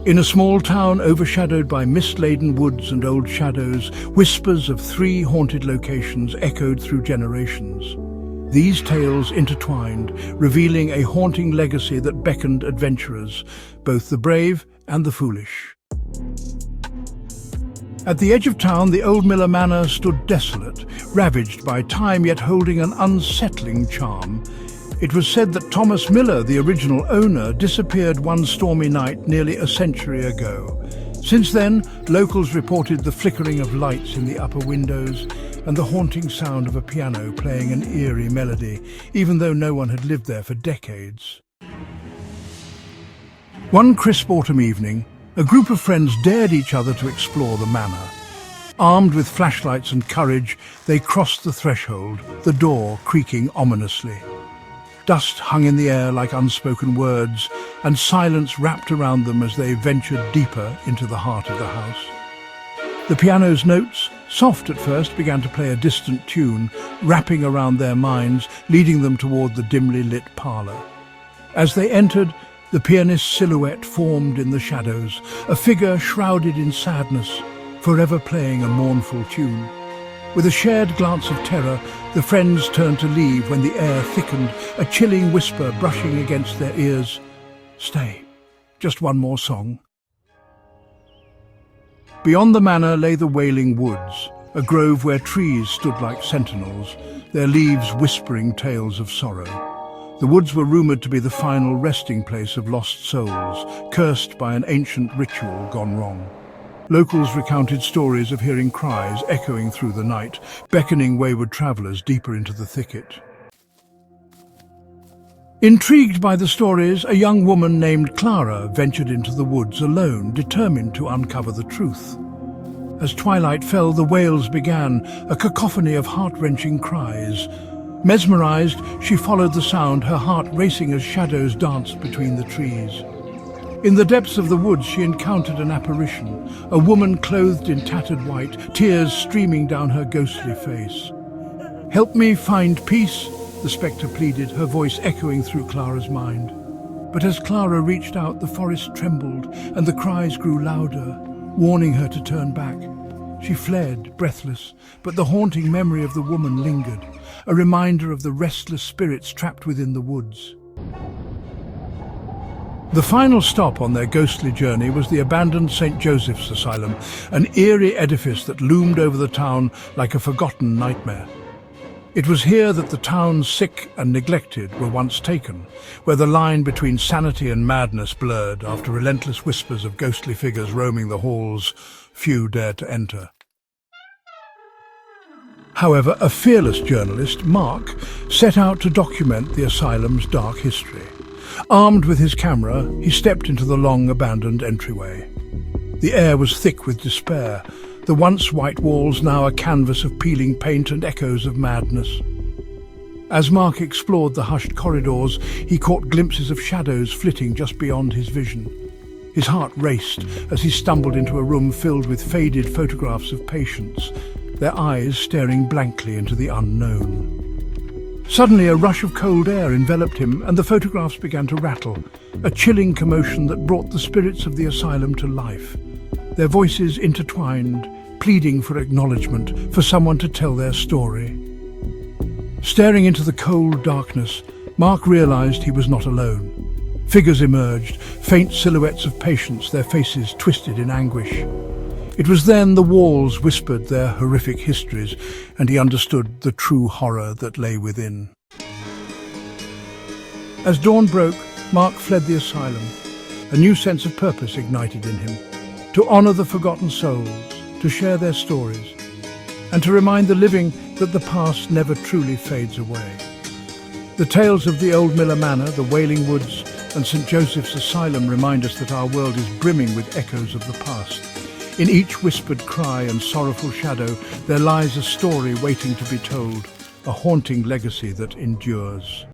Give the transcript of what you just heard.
In a small town overshadowed by mist-laden woods and old shadows, whispers of 3 haunted locations echoed through generations. These tales intertwined, revealing a haunting legacy that beckoned adventurers, both the brave and the foolish. At the edge of town, the Old Miller Manor stood desolate, ravaged by time yet holding an unsettling charm. It was said that Thomas Miller, the original owner, disappeared one stormy night nearly a century ago. Since then, locals reported the flickering of lights in the upper windows and the haunting sound of a piano playing an eerie melody, even though no one had lived there for decades. One crisp autumn evening, a group of friends dared each other to explore the manor. Armed with flashlights and courage, they crossed the threshold, the door creaking ominously. Dust hung in the air like unspoken words, and silence wrapped around them as they ventured deeper into the heart of the house. The piano's notes, soft at first, began to play a distant tune, wrapping around their minds, leading them toward the dimly lit parlor. As they entered, the pianist's silhouette formed in the shadows, a figure shrouded in sadness, forever playing a mournful tune. With a shared glance of terror, the friends turned to leave when the air thickened, a chilling whisper brushing against their ears. "Stay, just one more song." Beyond the manor lay the Wailing Woods, a grove where trees stood like sentinels, their leaves whispering tales of sorrow. The woods were rumoured to be the final resting place of lost souls, cursed by an ancient ritual gone wrong. Locals recounted stories of hearing cries echoing through the night, beckoning wayward travellers deeper into the thicket. Intrigued by the stories, a young woman named Clara ventured into the woods alone, determined to uncover the truth. As twilight fell, the wails began, a cacophony of heart-wrenching cries. Mesmerized, she followed the sound, her heart racing as shadows danced between the trees. In the depths of the woods, she encountered an apparition, a woman clothed in tattered white, tears streaming down her ghostly face. "Help me find peace," the spectre pleaded, her voice echoing through Clara's mind. But as Clara reached out, the forest trembled, and the cries grew louder, warning her to turn back. She fled, breathless, but the haunting memory of the woman lingered, a reminder of the restless spirits trapped within the woods. The final stop on their ghostly journey was the abandoned St. Joseph's Asylum, an eerie edifice that loomed over the town like a forgotten nightmare. It was here that the town's sick and neglected were once taken, where the line between sanity and madness blurred after relentless whispers of ghostly figures roaming the halls few dared to enter. However, a fearless journalist, Mark, set out to document the asylum's dark history. Armed with his camera, he stepped into the long abandoned entryway. The air was thick with despair, the once white walls now a canvas of peeling paint and echoes of madness. As Mark explored the hushed corridors, he caught glimpses of shadows flitting just beyond his vision. His heart raced as he stumbled into a room filled with faded photographs of patients, their eyes staring blankly into the unknown. Suddenly a rush of cold air enveloped him, and the photographs began to rattle, a chilling commotion that brought the spirits of the asylum to life. Their voices intertwined, pleading for acknowledgement, for someone to tell their story. Staring into the cold darkness, Mark realized he was not alone. Figures emerged, faint silhouettes of patients, their faces twisted in anguish. It was then the walls whispered their horrific histories, and he understood the true horror that lay within. As dawn broke, Mark fled the asylum. A new sense of purpose ignited in him, to honor the forgotten souls, to share their stories, and to remind the living that the past never truly fades away. The tales of the Old Miller Manor, the Wailing Woods, and St. Joseph's Asylum remind us that our world is brimming with echoes of the past. In each whispered cry and sorrowful shadow, there lies a story waiting to be told, a haunting legacy that endures.